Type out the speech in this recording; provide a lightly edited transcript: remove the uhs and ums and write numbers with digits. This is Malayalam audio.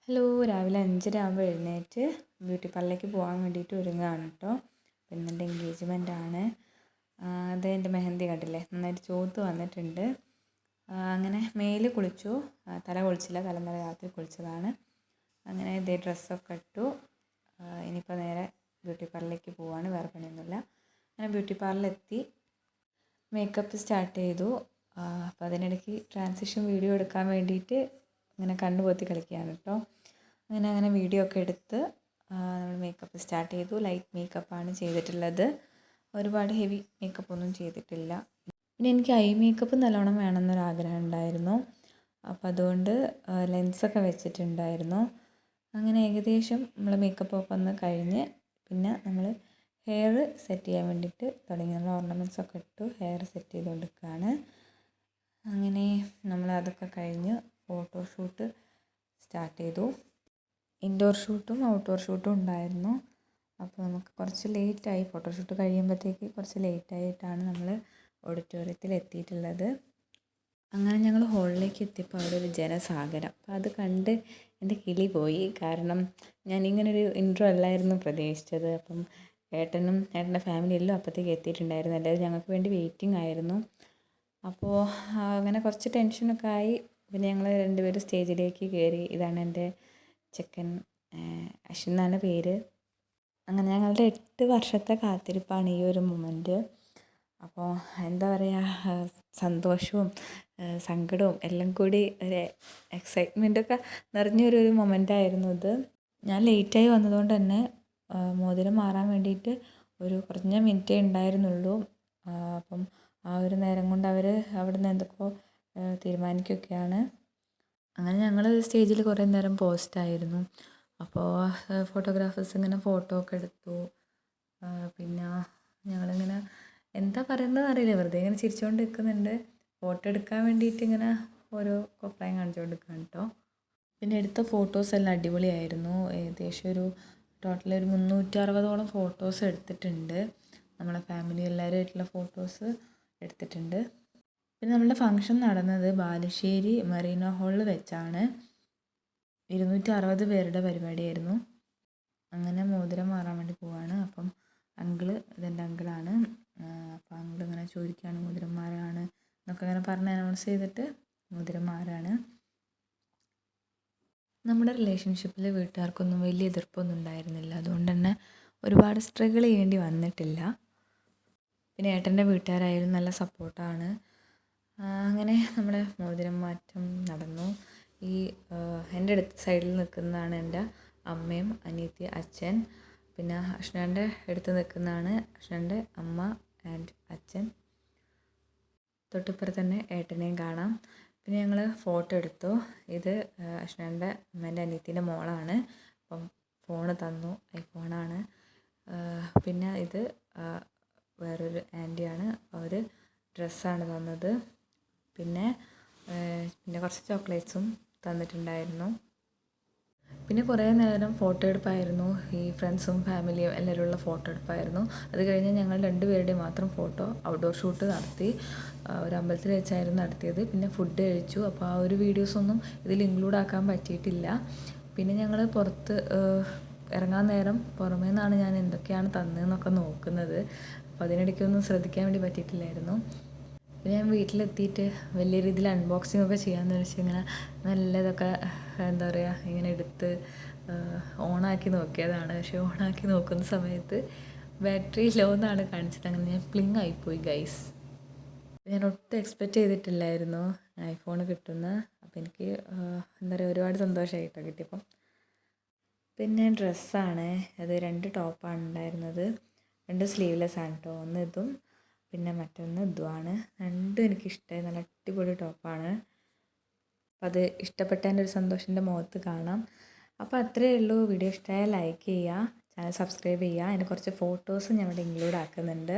ഹലോ, രാവിലെ 5:30 ആകുമ്പോൾ എഴുന്നേറ്റ് ബ്യൂട്ടി പാർലറിലേക്ക് പോകാൻ വേണ്ടിയിട്ട് ഒരുങ്ങുകയാണ് കേട്ടോ. പിന്നെ എൻ്റെ എൻഗേജ്മെൻ്റ് ആണ്. അത് എൻ്റെ മെഹന്തി കണ്ടില്ലേ, നന്നായിട്ട് ചോത്ത് വന്നിട്ടുണ്ട്. അങ്ങനെ മേല് കുളിച്ചു, തല കുളിച്ചില്ല, തലമുറ രാത്രി കുളിച്ചതാണ്. അങ്ങനെ ഇതേ ഡ്രസ്സൊക്കെ ഇട്ടു. ഇനിയിപ്പോൾ നേരെ ബ്യൂട്ടി പാർലറിലേക്ക് പോവാണ്, വേറെ പണിയൊന്നുമില്ല. അങ്ങനെ ബ്യൂട്ടി പാർലറിലെത്തി മേക്കപ്പ് സ്റ്റാർട്ട് ചെയ്തു. അപ്പോൾ അതിനിടയ്ക്ക് ട്രാൻസിഷൻ വീഡിയോ എടുക്കാൻ വേണ്ടിയിട്ട് ഇങ്ങനെ കണ്ണ് പൊത്തി കളിക്കുകയാണ് കേട്ടോ. അങ്ങനെ വീഡിയോ ഒക്കെ എടുത്ത് നമ്മൾ മേക്കപ്പ് സ്റ്റാർട്ട് ചെയ്തു. ലൈറ്റ് മേക്കപ്പാണ് ചെയ്തിട്ടുള്ളത്, ഒരുപാട് ഹെവി മേക്കപ്പ് ഒന്നും ചെയ്തിട്ടില്ല. പിന്നെ എനിക്ക് ഐ മേക്കപ്പ് നല്ലോണം വേണമെന്നൊരാഗ്രഹം ഉണ്ടായിരുന്നു. അപ്പോൾ അതുകൊണ്ട് ലെൻസൊക്കെ വെച്ചിട്ടുണ്ടായിരുന്നു. അങ്ങനെ ഏകദേശം നമ്മൾ മേക്കപ്പ് ഒക്കെ ഒന്ന് കഴിഞ്ഞ് പിന്നെ നമ്മൾ ഹെയർ സെറ്റ് ചെയ്യാൻ വേണ്ടിയിട്ട് തുടങ്ങി. നമ്മൾ ഓർണമെൻറ്റ്സ് ഒക്കെ ഇട്ടു ഹെയർ സെറ്റ് ചെയ്തുകൊണ്ടിരിക്കുകയാണ്. അങ്ങനെ നമ്മൾ അതൊക്കെ കഴിഞ്ഞ് ഫോട്ടോഷൂട്ട് സ്റ്റാർട്ട് ചെയ്തു. ഇൻഡോർ ഷൂട്ടും ഔട്ട്ഡോർ ഷൂട്ടും ഉണ്ടായിരുന്നു. അപ്പോൾ നമുക്ക് കുറച്ച് ലേറ്റായി, ഫോട്ടോഷൂട്ട് കഴിയുമ്പോഴത്തേക്ക് കുറച്ച് ലേറ്റായിട്ടാണ് നമ്മൾ ഓഡിറ്റോറിയത്തിൽ എത്തിയിട്ടുള്ളത്. അങ്ങനെ ഞങ്ങൾ ഹോളിലേക്ക് എത്തിയപ്പോൾ അവിടെ ഒരു ജനസാഗരം. അപ്പോൾ അത് കണ്ട് എൻ്റെ കിളി പോയി. കാരണം ഞാനിങ്ങനൊരു ഇൻട്രോ അല്ലായിരുന്നു പ്രതീക്ഷിച്ചത്. അപ്പം ഏട്ടനും ഏട്ടൻ്റെ ഫാമിലി എല്ലാം അപ്പോഴത്തേക്ക് എത്തിയിട്ടുണ്ടായിരുന്നു. എല്ലാവരും ഞങ്ങൾക്ക് വേണ്ടി വെയിറ്റിംഗ് ആയിരുന്നു. അപ്പോൾ അങ്ങനെ കുറച്ച് ടെൻഷനൊക്കെ ആയി. പിന്നെ ഞങ്ങൾ രണ്ടുപേരും സ്റ്റേജിലേക്ക് കയറി. ഇതാണ് എൻ്റെ ചെക്കൻ, അശ്വിൻ എന്നാണ് പേര്. അങ്ങനെ ഞങ്ങളുടെ 8 വർഷത്തെ കാത്തിരിപ്പാണ് ഈ ഒരു മൊമെൻറ്റ്. അപ്പോൾ എന്താ പറയുക, സന്തോഷവും സങ്കടവും എല്ലാം കൂടി ഒരു എക്സൈറ്റ്മെൻറ്റൊക്കെ നിറഞ്ഞൊരു മൊമെൻ്റായിരുന്നു ഇത്. ഞാൻ ലേറ്റായി വന്നതുകൊണ്ട് തന്നെ മോതിരം മാറാൻ വേണ്ടിയിട്ട് ഒരു കുറഞ്ഞ മിനിറ്റേ ഉണ്ടായിരുന്നുള്ളൂ. അപ്പം ആ ഒരു നേരം കൊണ്ട് അവർ അവിടെ നിന്ന് എന്തൊക്കെയോ തീരുമാനിക്കുകയൊക്കെയാണ്. അങ്ങനെ ഞങ്ങൾ സ്റ്റേജിൽ കുറേ നേരം പോസ്റ്റായിരുന്നു. അപ്പോൾ ഫോട്ടോഗ്രാഫേഴ്സ് ഇങ്ങനെ ഫോട്ടോ ഒക്കെ എടുത്തു. പിന്നെ ഞങ്ങളിങ്ങനെ എന്താ പറയുന്നത് അറിയില്ല, വെറുതെ ഇങ്ങനെ ചിരിച്ചുകൊണ്ട് നിൽക്കുന്നുണ്ട്. ഫോട്ടോ എടുക്കാൻ വേണ്ടിയിട്ട് ഇങ്ങനെ ഓരോ കൊപ്രായം കാണിച്ചുകൊണ്ട് നിൽക്കുകയാണ് കേട്ടോ. പിന്നെ എടുത്ത ഫോട്ടോസ് എല്ലാം അടിപൊളിയായിരുന്നു. ഏകദേശം ഒരു ടോട്ടൽ ഒരു 360ഓളം ഫോട്ടോസ് എടുത്തിട്ടുണ്ട്. നമ്മളെ ഫാമിലി എല്ലാവരുമായിട്ടുള്ള ഫോട്ടോസ് എടുത്തിട്ടുണ്ട്. പിന്നെ നമ്മളുടെ ഫംഗ്ഷൻ നടന്നത് ബാലുശ്ശേരി മറീന ഹാളിൽ വെച്ചാണ്. 260 പേരുടെ പരിപാടിയായിരുന്നു. അങ്ങനെ മോതിരം മാറാൻ വേണ്ടി പോവാണ്. അപ്പം ഇതെൻ്റെ അങ്കിളാണ്. അപ്പോൾ അങ്കിൾ ഇങ്ങനെ ചോദിക്കുകയാണ് മോതിരം മാറാണ് എന്നൊക്കെ ഇങ്ങനെ പറഞ്ഞ് അനൗൺസ് ചെയ്തിട്ട് മോതിരം മാറാണ്. നമ്മുടെ റിലേഷൻഷിപ്പിൽ വീട്ടുകാർക്കൊന്നും വലിയ എതിർപ്പൊന്നും ഉണ്ടായിരുന്നില്ല. അതുകൊണ്ട് തന്നെ ഒരുപാട് സ്ട്രഗിൾ ചെയ്യേണ്ടി വന്നിട്ടില്ല. പിന്നെ ഏട്ടൻ്റെ വീട്ടുകാരായാലും നല്ല സപ്പോർട്ടാണ്. അങ്ങനെ നമ്മുടെ മോതിരം മാറ്റം നടന്നു. എൻ്റെ അടുത്ത സൈഡിൽ നിൽക്കുന്നതാണ് എൻ്റെ അമ്മയും അനിയത്തി, അച്ഛൻ. പിന്നെ അഷ്ണൻ്റെ അടുത്ത് നിൽക്കുന്നതാണ് അഷ്ണൻ്റെ അമ്മ ആൻഡ് അച്ഛൻ. തൊട്ടിപ്പുറത്ത് തന്നെ ഏട്ടനെയും കാണാം. പിന്നെ ഞങ്ങൾ ഫോട്ടോ എടുത്തു. ഇത് അഷ്ണൻ്റെ അമ്മേൻ്റെ അനിയത്തിൻ്റെ മോളാണ്. അപ്പം ഫോണ് തന്നു, ഐഫോണാണ്. പിന്നെ ഇത് വേറൊരു ആൻറ്റിയാണ്, അവർ ഡ്രസ്സാണ് തന്നത്. പിന്നെ കുറച്ച് ചോക്ലേറ്റ്സും തന്നിട്ടുണ്ടായിരുന്നു. പിന്നെ കുറേ നേരം ഫോട്ടോ എടുപ്പായിരുന്നു. ഈ ഫ്രണ്ട്സും ഫാമിലിയും എല്ലാവരുമുള്ള ഫോട്ടോ എടുപ്പായിരുന്നു. അത് കഴിഞ്ഞ് ഞങ്ങൾ 2 പേരുടെയും മാത്രം ഫോട്ടോ ഔട്ട്ഡോർ ഷൂട്ട് നടത്തി. ഒരു അമ്പലത്തിൽ വെച്ചായിരുന്നു നടത്തിയത്. പിന്നെ ഫുഡ് കഴിച്ചു. അപ്പോൾ ആ ഒരു വീഡിയോസൊന്നും ഇതിൽ ഇൻക്ലൂഡ് ആക്കാൻ പറ്റിയിട്ടില്ല. പിന്നെ ഞങ്ങൾ പുറത്ത് ഇറങ്ങാൻ നേരം പുറമേ നിന്നാണ് ഞാൻ എന്തൊക്കെയാണ് തന്നതെന്നൊക്കെ നോക്കുന്നത്. അപ്പോൾ അതിനിടയ്ക്കൊന്നും ശ്രദ്ധിക്കാൻ വേണ്ടി പറ്റിയിട്ടില്ലായിരുന്നു. പിന്നെ ഞാൻ വീട്ടിലെത്തിയിട്ട് വലിയ രീതിയിൽ അൺബോക്സിംഗ് ഒക്കെ ചെയ്യാമെന്ന് വെച്ച് ഇങ്ങനെ നല്ലതൊക്കെ എന്താ പറയുക ഇങ്ങനെ എടുത്ത് ഓണാക്കി നോക്കിയതാണ്. പക്ഷേ ഓണാക്കി നോക്കുന്ന സമയത്ത് ബാറ്ററി ലോ എന്നാണ് കാണിച്ചത്. അങ്ങനെ ഞാൻ പ്ലിങ് ആയിപ്പോയി ഗൈസ്. ഞാൻ ഒട്ടും എക്സ്പെക്റ്റ് ചെയ്തിട്ടില്ലായിരുന്നു ഐഫോൺ കിട്ടുന്ന. അപ്പോൾ എനിക്ക് എന്താ പറയുക ഒരുപാട് സന്തോഷമായിട്ടോ കിട്ടിയപ്പം. പിന്നെ ഡ്രസ്സാണ്, അത് 2 ടോപ്പാണ് ഉണ്ടായിരുന്നത്. 2 സ്ലീവ്ലെസ് ആണ് കേട്ടോ. ഒന്ന് ഇതും പിന്നെ മറ്റൊന്ന് ഇതുമാണ്. രണ്ടും എനിക്കിഷ്ടമായി, നല്ല അടിപൊളി ടോപ്പാണ്. അപ്പോൾ അത് ഇഷ്ടപ്പെട്ടതിൻ്റെ ഒരു സന്തോഷം എൻ്റെ മുഖത്ത് കാണാം. അപ്പോൾ അത്രയേ ഉള്ളൂ. വീഡിയോ ഇഷ്ടമായാൽ ലൈക്ക് ചെയ്യുക, ചാനൽ സബ്സ്ക്രൈബ് ചെയ്യുക. അതിൻ്റെ കുറച്ച് ഫോട്ടോസ് ഞാൻ ഇവിടെ ഇൻക്ലൂഡ് ആക്കുന്നുണ്ട്.